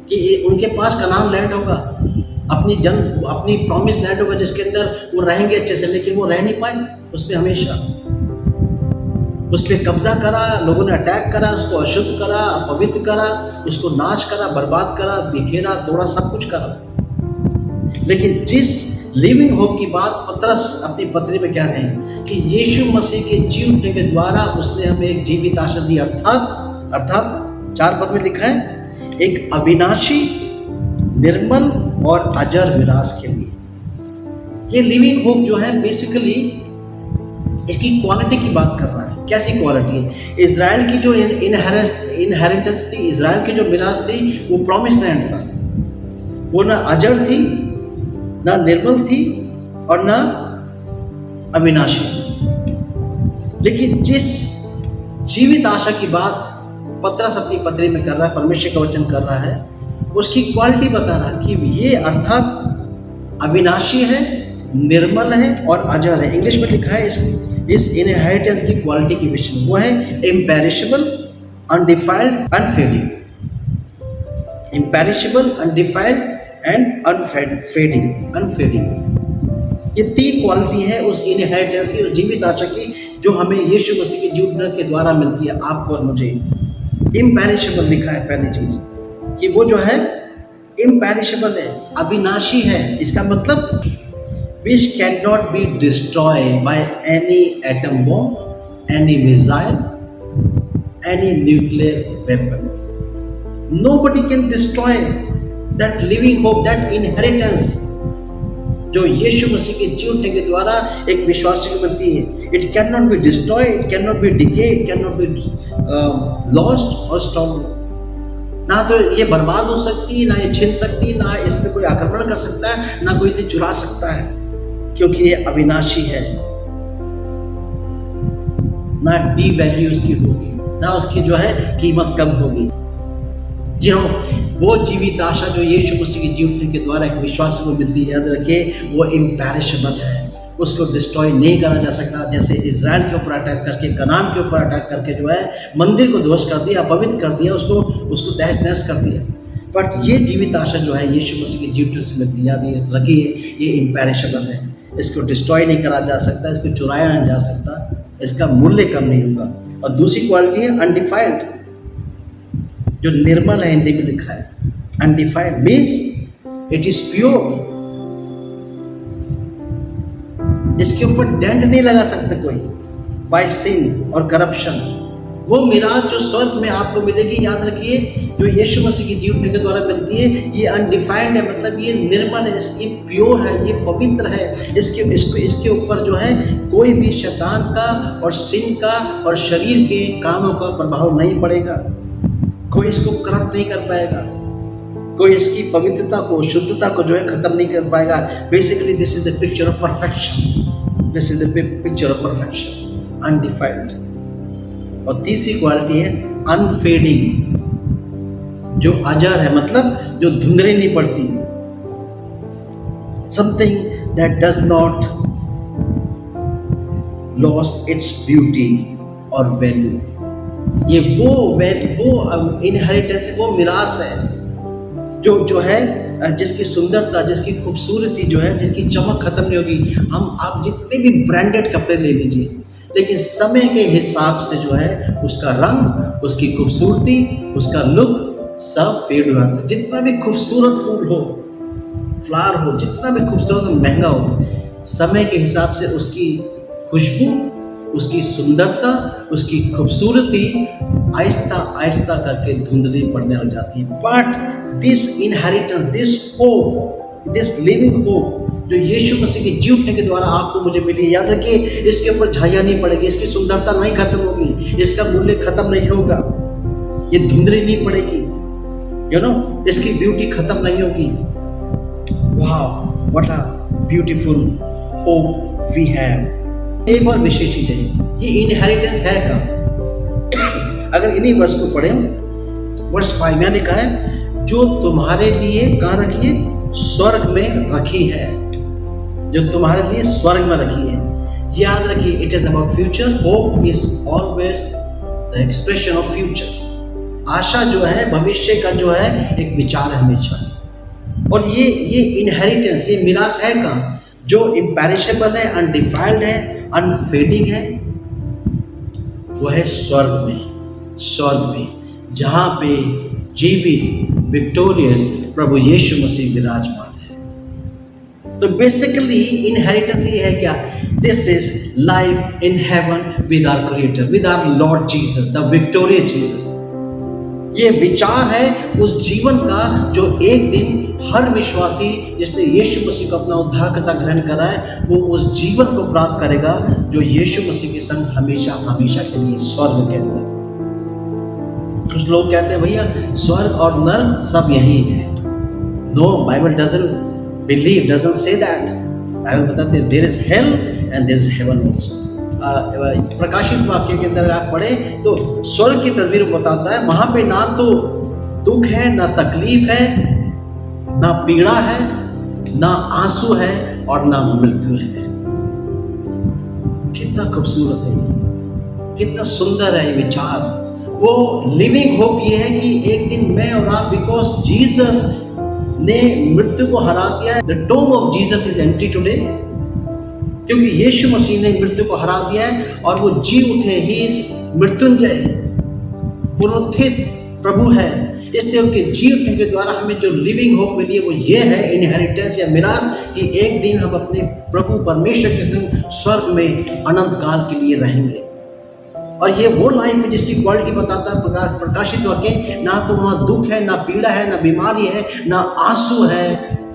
कि उनके पास कनान लैंड होगा, अपनी प्रॉमिस लैंड होगा जिसके अंदर वो रहेंगे अच्छे से. लेकिन वो रह नहीं पाए उस पर. हमेशा उस पर कब्जा करा, लोगों ने अटैक करा, उसको अशुद्ध करा, अपवित्र करा, उसको नाश करा, बर्बाद करा, बिखेरा, तोड़ा, सब कुछ करा. लेकिन जिस लिविंग होप की बात पतरस अपनी पत्री में कह रहे हैं कि यीशु मसीह के जी उठने के द्वारा उसने हमें एक जीवित आशा दी. अर्थात 4 पद में लिखा है, एक अविनाशी, निर्मल और अजर मिरास के लिए. ये लिविंग होप जो है बेसिकली इसकी क्वालिटी की बात कर रहा है. कैसी क्वालिटी है? इजराइल की जो इनहेरिटेंस थी, इजराइल की जो मिरास थी, वो प्रॉमिस लैंड था. वो ना अजर थी, ना निर्मल थी, और ना अविनाशी. लेकिन जिस जीवित आशा की बात पतरस अपनी पत्री में कर रहा है, परमेश्वर का वचन कर रहा है, उसकी क्वालिटी बता रहा है कि ये अर्थात अविनाशी है, निर्मल है और अजर है. इंग्लिश में लिखा है इस इनहेरिटेंस की क्वालिटी की विषय में, वो है imperishable, undefiled, unfading. Imperishable, undefiled and unfading. ये 3 क्वालिटी है उस इनहेरिटेंस की और जीवित आशा की जो हमें यीशु मसीह के जीवन के द्वारा मिलती है, आपको और मुझे. इम्पेरिशेबल लिखा है पहली चीज कि वो जो है इम्पेरिशेबल है, अविनाशी है. इसका मतलब which cannot be destroyed by any atom bomb, any missile, any nuclear weapon. Nobody can destroy that living hope, that inheritance जो यीशु मसीह के जी उठने के द्वारा एक विश्वासी को मिलती है. It cannot be destroyed, it cannot be decayed, it cannot be lost or stolen. ना तो ये बर्बाद हो सकती है, ना ये छिन सकती है, ना इस पे कोई आक्रमण कर सकता है, ना कोई इसे चुरा सकता है, क्योंकि ये अविनाशी है. ना डी वैल्यू उसकी होगी, ना उसकी जो है कीमत कम होगी. जी हाँ, वो जीवित आशा जो यीशु मसीह के जी उठने के द्वारा एक विश्वासी को मिलती है, याद रखिए वो इम्पैरिशेबल है, उसको डिस्ट्रॉय नहीं करा जा सकता. जैसे इजराइल के ऊपर अटैक करके, कनान के ऊपर अटैक करके जो है मंदिर को ध्वस्त कर दिया, अपवित्र कर दिया, उसको तहस नहस कर दिया. बट ये जीवित आशा जो है यीशु मसीह के जी उठने से मिलती है, याद रखिए ये इम्पैरिशेबल है, इसको डिस्ट्रॉय नहीं करा जा सकता, इसको चुराया नहीं जा सकता, इसका मूल्य कम नहीं होगा. और दूसरी क्वालिटी है अनडिफाइल्ड, जो निर्मल है, हिंदी में लिखा है. अनडिफाइल्ड मीन्स इट इज प्योर, इसके ऊपर डेंट नहीं लगा सकते कोई बाय सिन और करप्शन. वो मिराज जो स्वर्ग में आपको मिलेगी, याद रखिए जो यीशु मसीह की जी उठने के द्वारा मिलती है, ये अनडिफाइंड है, मतलब ये निर्मल है, ये प्योर है, ये पवित्र है. इसके ऊपर जो है कोई भी शैतान का और सिन का और शरीर के कामों का प्रभाव नहीं पड़ेगा. कोई इसको करप्ट नहीं कर पाएगा, कोई इसकी पवित्रता को, शुद्धता को जो है खत्म नहीं कर पाएगा. Basically this is the picture of perfection, this is the picture of perfection, undefiled. और तीसरी क्वालिटी है अनफेडिंग, जो अजर है, मतलब जो धुंधली नहीं पड़ती. Something that does not loss its beauty और वैल्यू. ये वो इनहेरिटेंस है, वो मिरास है जो है जिसकी सुंदरता, जिसकी खूबसूरती जो है, जिसकी चमक खत्म नहीं होगी. आप जितने भी ब्रांडेड कपड़े ले लीजिए, लेकिन समय के हिसाब से जो है उसका रंग, उसकी खूबसूरती, उसका लुक सब फेड हो जाता है. जितना भी खूबसूरत फूल हो, फ्लावर हो, जितना भी खूबसूरत और महंगा हो, समय के हिसाब से उसकी खुशबू, उसकी सुंदरता, उसकी खूबसूरती आहिस्ता आहिस्ता करके धुंधली पड़ने लग जाती है. But this inheritance, this hope, this living hope जो यीशु मसीह के जी उठने के द्वारा आपको मुझे मिली, याद रखिए इसके ऊपर झाइयाँ नहीं पड़ेगी, इसकी सुंदरता नहीं खत्म होगी, इसका मूल्य खत्म नहीं होगा, ये धुंधली नहीं पड़ेगी, इसकी ब्यूटी खत्म नहीं होगी. वाह, what a beautiful hope we have. एक और विशेष चीज है, ये इनहेरिटेंस है का. अगर इन्हीं वर्ष को पढ़े, वर्ष 5 में लिखा है, जो तुम्हारे लिए कहाँ रखी है? स्वर्ग में रखी है, जो तुम्हारे लिए स्वर्ग में रखी है. याद रखिए, it is about future. Hope is always the expression of future. आशा जो है भविष्य का जो है एक विचार है हमेशा. और ये इनहेरिटेंस, ये मिरास है का, जो इम्पैरिशेबल है, अनडिफाइल्ड है, अनफेडिंग है, वो है स्वर्ग में जहाँ पे जीवित विक्टोरियस प्रभु यीशु मसीह विराजमान है. तो बेसिकली इनहेरिटेंस ये है क्या? This is life in heaven with our creator, with our lord Jesus, the victorious Jesus. ये विचार है उस जीवन का जो एक दिन हर विश्वासी जिसने यीशु मसीह को अपना उद्धारकर्ता ग्रहण करा है, वो उस जीवन को प्राप्त करेगा जो यीशु मसीह के संग हमेशा हमेशा के लिए स्वर्ग के अंदर. कुछ लोग कहते हैं भैया स्वर्ग और नर्क सब यही है. No, Bible doesn't say that. Bible बताते हैं there is hell and there is heaven also. प्रकाशित वाक्य के अंदर आप पढ़े तो स्वर्ग की तस्वीर बताता है, वहां पे ना तो दुख है, ना तकलीफ है, ना पीड़ा है, ना आंसू है और ना मृत्यु है. कितना खूबसूरत है, कितना सुंदर है ये विचार. वो लिविंग होप ये है कि एक दिन मैं और आप, बिकॉज जीसस ने मृत्यु को हरा दिया है. The Tomé of Jesus is empty today, क्योंकि यीशु मसीह ने मृत्यु को हरा दिया है और वो जी उठे. ही इस मृत्युंजय पुनरुत्थित प्रभु है. इसलिए उनके जी उठने के द्वारा हमें जो लिविंग होप मिली है वो ये है इनहेरिटेंस या मिरास, कि एक दिन हम अपने प्रभु परमेश्वर के संग स्वर्ग में अनंत काल के लिए रहेंगे. और ये वो लाइफ है जिसकी क्वालिटी बताता है प्रकाशित होके, ना तो वहाँ दुख है, ना पीड़ा है, ना बीमारी है, ना आंसू है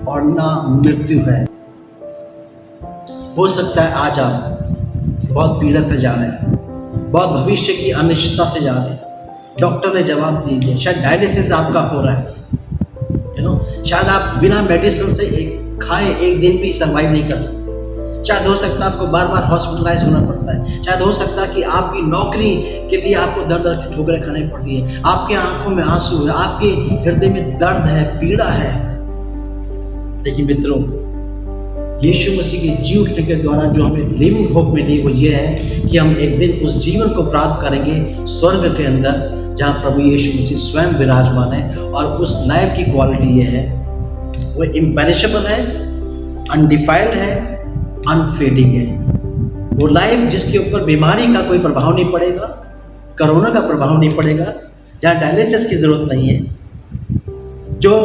और ना मृत्यु है। हो सकता है आज आप बहुत पीड़ा से जा रहे हैं, बहुत भविष्य की अनिश्चितता से जा रहे हैं, डॉक्टर ने जवाब दे दिया, शायद डायलिसिस आपका हो रहा है, शायद आप बिना मेडिसिन से खाए एक दिन भी सर्वाइव नहीं कर सकते, शायद हो सकता है आपको बार बार हॉस्पिटलाइज होना पड़ता है, शायद हो सकता है कि आपकी नौकरी के लिए आपको दर दर की ठोकरें खानी पड़ रही है, आपके आंखों में आंसू है, आपके हृदय में दर्द है, पीड़ा है। लेकिन मित्रों, यीशु मसीह के जी उठने के द्वारा जो हमें लिविंग होप मिली वो ये है कि हम एक दिन उस जीवन को प्राप्त करेंगे स्वर्ग के अंदर, जहाँ प्रभु यीशु मसीह स्वयं विराजमान है। और उस लाइफ की क्वालिटी ये है, वो इम्पेरिशेबल है, अनडिफाइल्ड है, अनफेडिंग है। वो लाइफ जिसके ऊपर बीमारी का कोई प्रभाव नहीं पड़ेगा, कोरोना का प्रभाव नहीं पड़ेगा, जहाँ डायलिसिस की जरूरत नहीं है, जो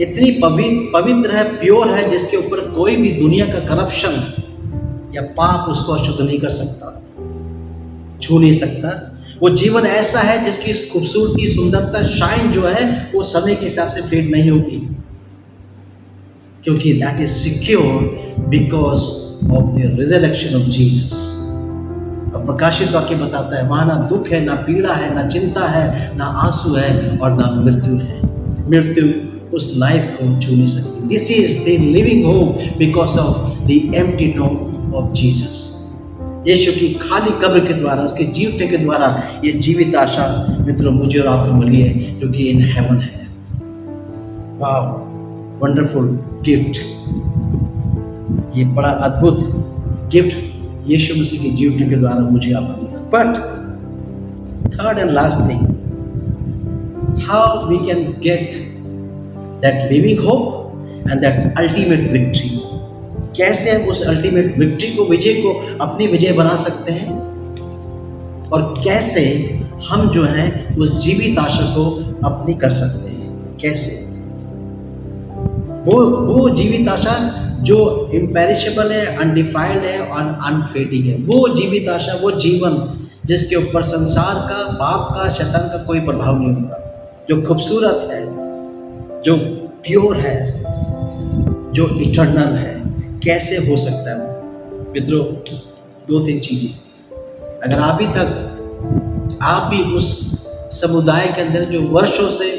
इतनी पवित्र है, प्योर है, जिसके ऊपर कोई भी दुनिया का करप्शन या पाप उसको अशुद्ध नहीं कर सकता, छू नहीं सकता। वो जीवन ऐसा है जिसकी खूबसूरती, सुंदरता, शाइन जो है वो समय के हिसाब से फेड नहीं होगी, क्योंकि that is secure because of the resurrection of Jesus. और प्रकाशित वाक्य बताता है, वहाँ ना दुख है, ना पीड़ा है, ना चिंता है, ना आंसू है और ना मृत्यु है। मृत्यु उस लाइफ को छू नहीं सकती। This is the living hope because of the empty tomb of Jesus. Yeshu की खाली कब्र के द्वारा, उसके जी उठने के द्वारा ये जीवित आशा मित्रों मुझे और आपको मिली है, जो कि इन हेवन है। वाव, वंडरफुल गिफ्ट, ये बड़ा अद्भुत गिफ्ट यीशु मसीह के जी उठने के द्वारा मुझे आपको मिला। But third and last thing, how we can get that living hope and that ultimate victory। कैसे हम उस अल्टीमेट विक्ट्री को, विजय को अपनी विजय बना सकते हैं, और कैसे हम जो है उस जीवित आशा को अपनी कर सकते हैं। कैसे वो जीवित आशा जो इम्पेरिशेबल है, अनडिफाइल्ड है और अनफेडिंग है, वो जीवित आशा, वो जीवन जिसके ऊपर संसार का, पाप का, शैतान का कोई प्रभाव नहीं होगा, जो खूबसूरत है, जो प्योर है, जो इटर्नल है। कैसे हो सकता है मित्रों? दो तीन चीजें। अगर अभी तक आप भी उस समुदाय के अंदर जो वर्षों से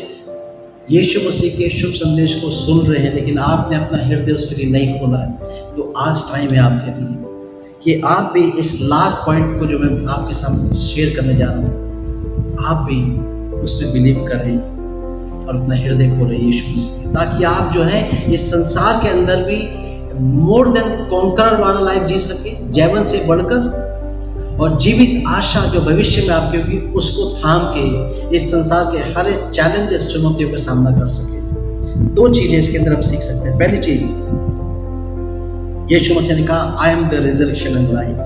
यीशु मसीह के शुभ संदेश को सुन रहे हैं, लेकिन आपने अपना हृदय उसके लिए नहीं खोला है, तो आज टाइम है आपके लिए कि आप भी इस लास्ट पॉइंट को जो मैं आपके सामने शेयर करने जा रहा हूँ, आप भी उस पर बिलीव करें और अपना हृदय खोलें यीशु मसीह, ताकि आप जो है इस संसार के अंदर भी मोर देन कॉन्करर वाला लाइफ जी सके, जैवन से बढ़कर, और जीवित आशा जो भविष्य में आपकी होगी उसको थाम के इस संसार के हर चैलेंजेस, चुनौतियों का सामना कर सके। दो चीजें इसके अंदर आप सीख सकते हैं। पहली चीज, यीशु मसीह ने कहा, I am the resurrection and life.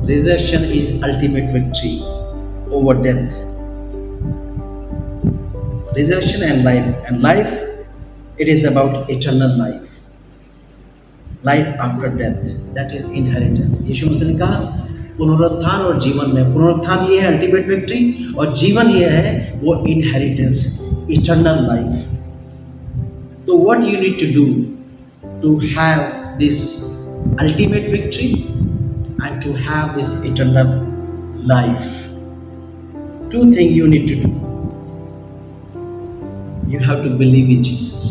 Resurrection is ultimate victory over death. Resurrection and life, it is about eternal life after death, that is inheritance। यीशु मसीह ने कहा पुनरुत्थान और जीवन में, पुनरुत्थान ये है अल्टीमेट विक्ट्री, और जीवन ये है वो इनहेरिटेंस, इटर्नल लाइफ। तो what you need to do to have this ultimate victory and to have this eternal life? Two things you need to do. You have to believe in Jesus।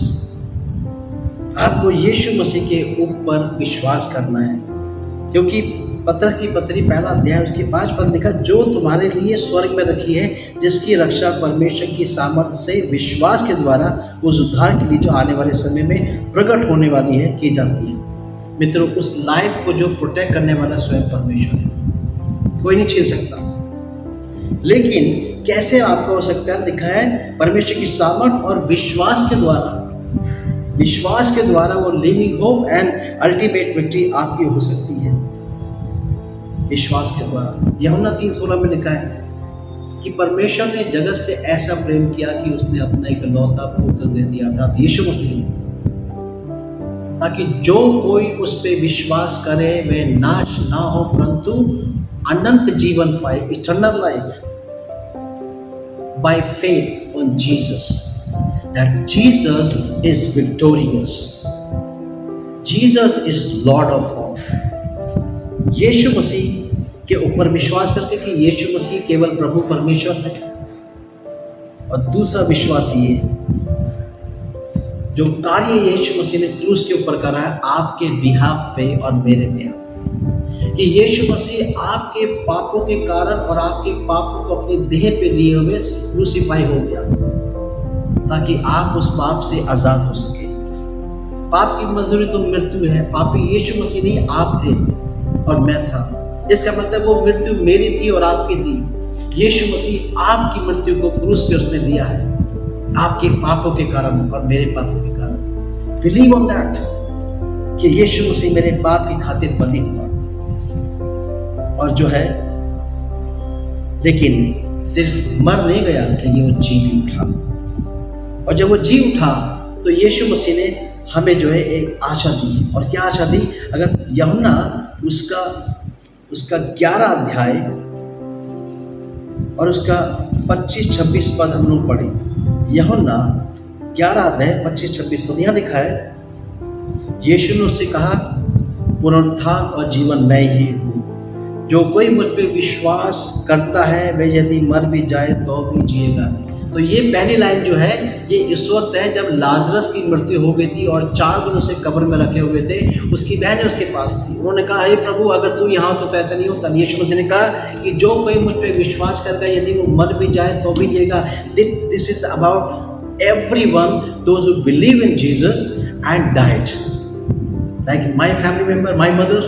आपको यीशु मसीह के ऊपर विश्वास करना है, क्योंकि पतरस की पत्री पहला अध्याय उसके 5 पद लिखा, जो तुम्हारे लिए स्वर्ग में रखी है, जिसकी रक्षा परमेश्वर की सामर्थ्य से विश्वास के द्वारा उस उद्धार के लिए जो आने वाले समय में प्रकट होने वाली है की जाती है। मित्रों, उस लाइफ को जो प्रोटेक्ट करने वाला स्वयं परमेश्वर है, कोई नहीं छीन सकता। लेकिन कैसे आपको हो सकता है? लिखा है परमेश्वर की सामर्थ और विश्वास के द्वारा वो living hope and ultimate victory आपकी हो सकती है, विश्वास के द्वारा। यूहन्ना 3:16 में लिखा है कि परमेश्वर ने जगत से ऐसा प्रेम किया कि उसने अपना इकलौता पुत्र दे दिया, अर्थात यीशु मसीह, ताकि जो कोई उस पे विश्वास करे वह नाश ना हो परंतु अनंत जीवन पाए, eternal life by faith on Jesus, that Jesus is victorious. Jesus is Lord of all. यीशु मसीह के ऊपर विश्वास करके कि यीशु मसीह केवल प्रभु परमेश्वर है, और दूसरा विश्वास ये जो कार्य यीशु मसीह ने क्रूस के ऊपर करा है आपके बिहाफ पे और मेरे बिहाफ, कि यीशु मसीह आपके पापों के कारण और आपके पापों को अपने देह पे लिए हुए क्रूसीफाई हो गया ताकि आप उस पाप से आजाद हो सके। पाप की मजदूरी तो मृत्यु है। पापी यीशु मसीह नहीं, आप थे और मैं था। इसका मतलब वो मृत्यु मेरी थी और आपकी थी। यीशु मसीह आपकी मृत्यु को क्रूस पे उसने दिया है आपके पापों के कारण और मेरे पापों के कारण। बिलीव ऑन दैट कि यीशु मसीह मेरे पाप की खातिर बलि हुआ और जो है, लेकिन सिर्फ मर नहीं गया कि ये वो जी भी उठा, और जब वो जी उठा तो यीशु मसीह ने हमें जो है एक आशा दी। और क्या आशा दी? अगर यूहन्ना उसका 11 अध्याय और उसका 25-26 पद हम लोग पढ़े। यूहन्ना 11 अध्याय 25-26 पद, यहाँ लिखा है, यीशु ने उससे कहा, पुनरुत्थान और जीवन मैं ही हूँ। जो कोई मुझ पे विश्वास करता है वह यदि मर भी जाए तो भी जिएगा। तो ये पहली लाइन जो है ये इस वक्त है जब लाजरस की मृत्यु हो गई थी और 4 दिन उसे कब्र में रखे हुए थे। उसकी बहनें उसके पास थी। उन्होंने कहा, हे प्रभु, अगर तू यहाँ हो तो ऐसा नहीं होता। यीशु मसीह ने कहा कि जो कोई मुझ पे विश्वास करता है यदि वो मर भी जाए तो भी जिएगा। This is about everyone those who believe in Jesus and died. Like my family member, my mother,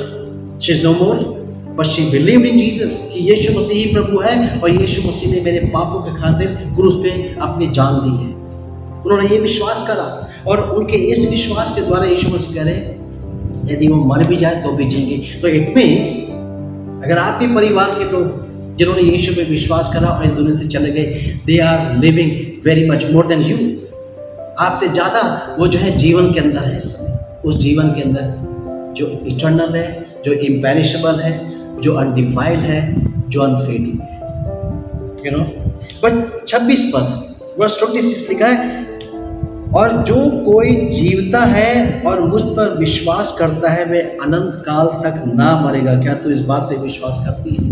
she is no more but she believed in Jesus कि यीशु मसीह ही प्रभु है और यीशु मसीह ने मेरे पापों के खातिर क्रूस पे अपनी जान दी है। उन्होंने ये विश्वास करा और उनके इस विश्वास के द्वारा यीशु मसीह कह रहे यदि वो मर भी जाए तो भी जिएंगे। तो इट मीन्स अगर आपके परिवार के लोग जिन्होंने यीशु पे विश्वास करा और इस दुनिया से चले गए, they are living very much more than you. आपसे ज़्यादा वो जो है जीवन के अंदर है इस समय, उस जीवन के अंदर जो इटर्नल है, जो इम्पेरिशेबल है, जो अनडिफाइल्ड है, जो अनफेडिंग है, बट 26 पद वर्स 26 लिखा है, और जो कोई जीवता है और मुझ पर विश्वास करता है वह अनंत काल तक ना मरेगा। क्या तू इस बात पे विश्वास करती है?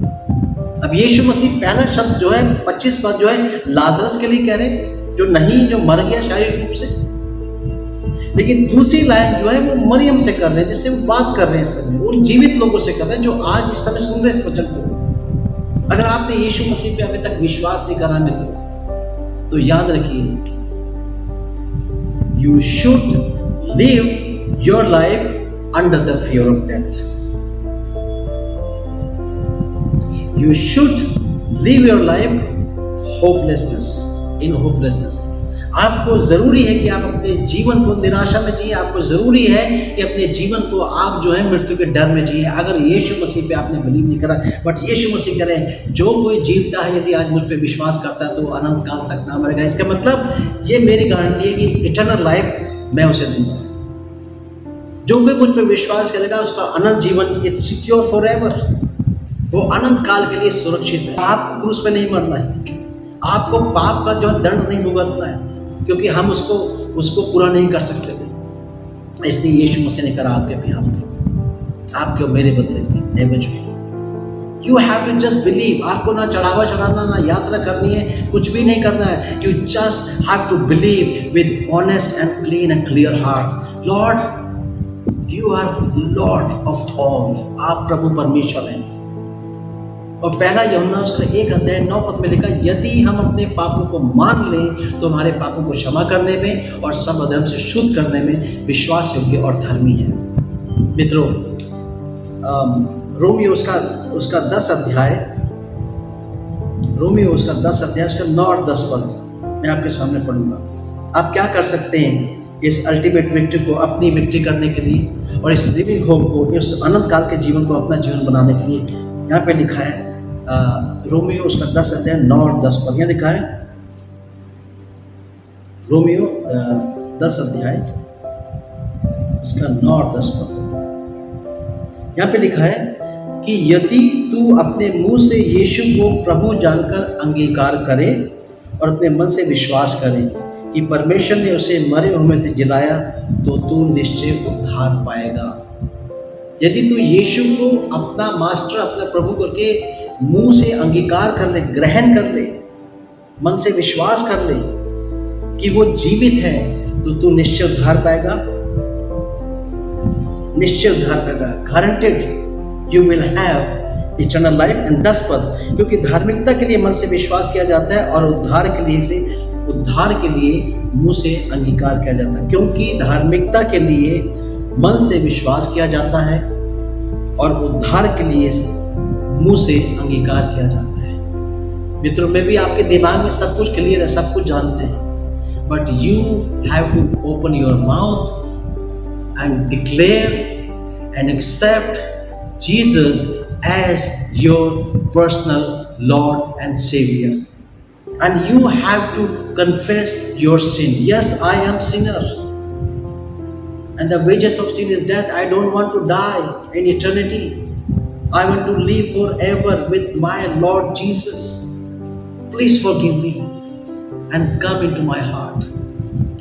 अब यीशु मसीह पहला शब्द जो है 25 पद जो है लाजरस के लिए कह रहे, जो मर गया शारीरिक रूप से, लेकिन दूसरी लाइन जो है वो मरियम से कर रहे हैं, जिससे वो बात कर रहे हैं इस समय, उन जीवित लोगों से कर रहे हैं जो आज इस समय सुन रहे हैं इस वचन को। अगर आपने यीशु मसीह पे अभी तक विश्वास नहीं करा मित्रों, तो याद रखिए, you should live your life under the fear of death. You should live your life hopelessness, in hopelessness. आपको ज़रूरी है कि आप अपने जीवन को निराशा में जिए। आपको ज़रूरी है कि अपने जीवन को आप जो है मृत्यु के डर में जिए, अगर यीशु मसीह पे आपने बिलीव नहीं करा। बट यीशु मसीह कह रहे हैं, जो कोई जीवता है यदि आज मुझ पे विश्वास करता है तो वो अनंत काल तक ना मरेगा। इसका मतलब ये मेरी गारंटी है कि इटर्नल लाइफ मैं उसे दूंगा। जो कोई मुझ पे विश्वास करेगा उसका अनंत जीवन, इट्स सिक्योर फॉर एवर, वो अनंत काल के लिए सुरक्षित है। आपको क्रूस पे नहीं मरना है, आपको पाप का जो दंड नहीं भुगतना है, क्योंकि हम उसको पूरा नहीं कर सकते थे। इसलिए यीशु मसीह ने करा आपके बिहाफ में, आपके और मेरे बदले में, एवज में। You have to just believe. आपको ना चढ़ावा चढ़ाना, ना यात्रा करनी है, कुछ भी नहीं करना है। You just have to believe with honest and clean and clear heart, lord you are lord of all. आप प्रभु परमेश्वर हैं। और पहला यूहन्ना उसका 1 अध्याय 9 पद में लिखा, यदि हम अपने पापों को मान लें तो हमारे पापों को क्षमा करने में और सब अधर्म से शुद्ध करने में विश्वास योग्य और धर्मी है। मित्रों, रोमियो उसका 10 अध्याय, उसका 9 और 10 पद मैं आपके सामने पढ़ूंगा। आप क्या कर सकते हैं इस अल्टीमेट विक्ट्री को अपनी विक्ट्री करने के लिए और इस लिविंग होप को, इस अनंत काल के जीवन को अपना जीवन बनाने के लिए। यहाँ पे लिखा है रोमियो उसका 10 अध्याय 9 और 10 पद। यहाँ लिखा है रोमियो 10 अध्याय उसका 9 और 10 पद। यहाँ पे लिखा है कि यदि तू अपने मुंह से यीशु को प्रभु जानकर अंगीकार करे और अपने मन से विश्वास करे कि परमेश्वर ने उसे मरे हुए में से जिलाया, तो तू निश्चय उद्धार पाएगा। यदि तू यीशु को अपना मास्टर, अपना प्रभु करके मुंह से अंगीकार कर ले, ग्रहण कर ले, मन से विश्वास कर ले कि वो जीवित है, तो तू निश्चय उद्धार पाएगा। निश्चय उद्धार पाएगा। Guaranteed you will have eternal life. And 10 पद, क्योंकि धार्मिकता के लिए मन से विश्वास किया जाता है और उद्धार के लिए मुंह से अंगीकार किया जाता है। क्योंकि धार्मिकता के लिए मन से विश्वास किया जाता है और उद्धार के लिए मुंह से अंगीकार किया जाता है। मित्रों, में भी आपके दिमाग में सब कुछ क्लियर है, सब कुछ जानते हैं, but you have to open your mouth and declare and accept Jesus as your personal Lord and Savior. And you have to confess your sin. Yes, I am sinner. And the wages of sin is death. I don't want to die in eternity. I want to live forever with my Lord Jesus. Please forgive me and come into my heart.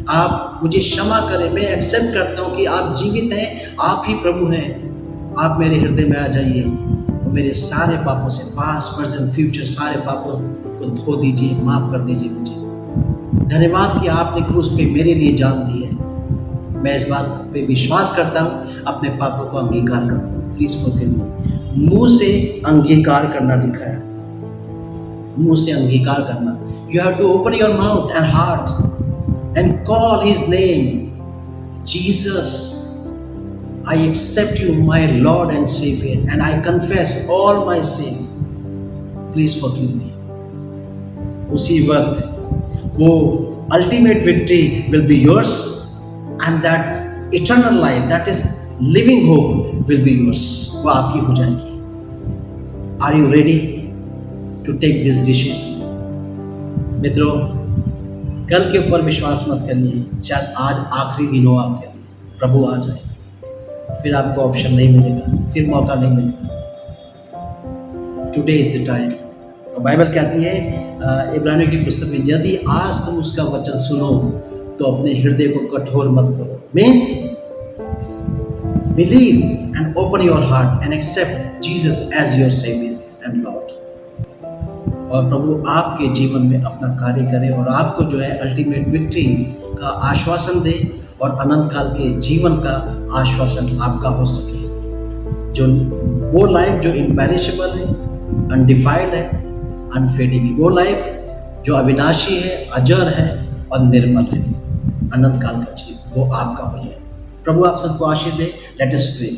आप मुझे क्षमा करें, मैं accept करता हूँ कि आप जीवित हैं, आप ही प्रभु हैं। आप मेरे हृदय में आ जाइए और मेरे सारे पापों से, पास्ट प्रेजेंट फ्यूचर, सारे पापों को धो दीजिए, माफ़ कर दीजिए मुझे। धन्यवाद कि आपने क्रूस पे मेरे लिए जान दी है। मैं इस बात पे विश्वास करता हूँ, अपने पापों को अंगीकार करता हूँ। Please forgive me. मुँह से अंगीकार करना लिखा है, मुँह से अंगीकार करना। You have to open your mouth and heart and call his name, Jesus. I accept you, my Lord and Savior, and I confess all my sin. Please forgive me. उसी वक्त वो ultimate victory will be yours, and that eternal life, that is living hope, will be yours. वो आपकी हो जाएगी। Are you ready to take this decision? मित्रों, कल के ऊपर विश्वास मत करिए। शायद आज आखिरी दिन हो आपके लिए, प्रभु आ जाए, फिर आपको ऑप्शन नहीं मिलेगा, फिर मौका नहीं मिलेगा। Today is the time. और बाइबल कहती है इब्रानियों की पुस्तक में, यदि आज तुम उसका वचन सुनो तो अपने हृदय को कठोर मत करो। Means believe and open your heart and accept Jesus as your saviour and lord. और प्रभु आपके जीवन में अपना कार्य करे और आपको जो है अल्टीमेट विक्ट्री का आश्वासन दे और अनंत काल के जीवन का आश्वासन आपका हो सके। जो वो लाइफ जो इम्पेरिशेबल है, अनडिफाइल्ड है, अनफेडिंग है, वो लाइफ जो अविनाशी है, अजर है और निर्मल है, अनंत काल का जीवन, वो आपका हो जाए। प्रभु आप सबको आशीष दे। Let us pray.